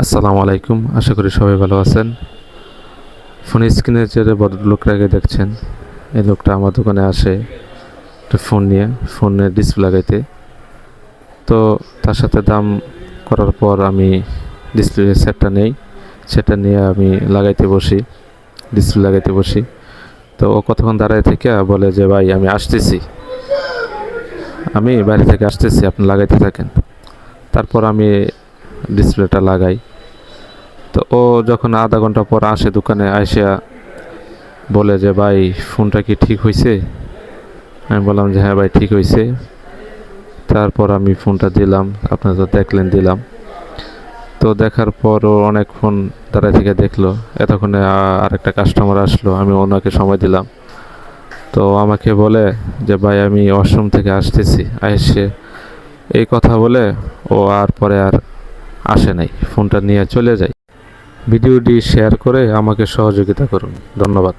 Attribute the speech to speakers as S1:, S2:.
S1: আসসালামু আলাইকুম, আশা করি সবাই ভালো আছেন। ফোন স্ক্রিনে যে লোকটাকে দেখছেন, এই লোকটা আমার দোকানে আসে একটা ফোন নিয়ে, ফোনের ডিসপ্লে লাগাইতে। তো তার সাথে দাম করার পর আমি ডিসপ্লে সেটটা নেই, সেটা নিয়ে আমি ডিসপ্লে লাগাইতে বসি। তো ও কতক্ষণ দাঁড়ায় থেকে বলে যে ভাই আমি বাইরে থেকে আসতেছি, আপনি লাগাইতে থাকেন। তারপর আমি ডিসপ্লেটা লাগাই। তো ও যখন আধা ঘন্টা পর আসে দোকানে, আইসা বলে যে ভাই ফোনটা কি ঠিক হয়েছে। আমি বললাম যে হ্যাঁ ভাই ঠিক হয়েছে। তারপর আমি ফোনটা দিলাম, আপনারা তো দেখলেন দিলাম। তো দেখার পর ও অনেকক্ষণ দাঁড়ায় থেকে দেখলো। এতক্ষণে আরেকটা কাস্টমার আসলো, আমি ওনাকে সময় দিলাম। তো আমাকে বলে যে ভাই আমি ওয়াশরুম থেকে আসতেছি, এসে এই কথা বলে ও পরে আর আসে নাই, ফোনটা নিয়ে চলে যায়। ভিডিওটি শেয়ার করে আমাকে সহযোগিতা করুন। ধন্যবাদ।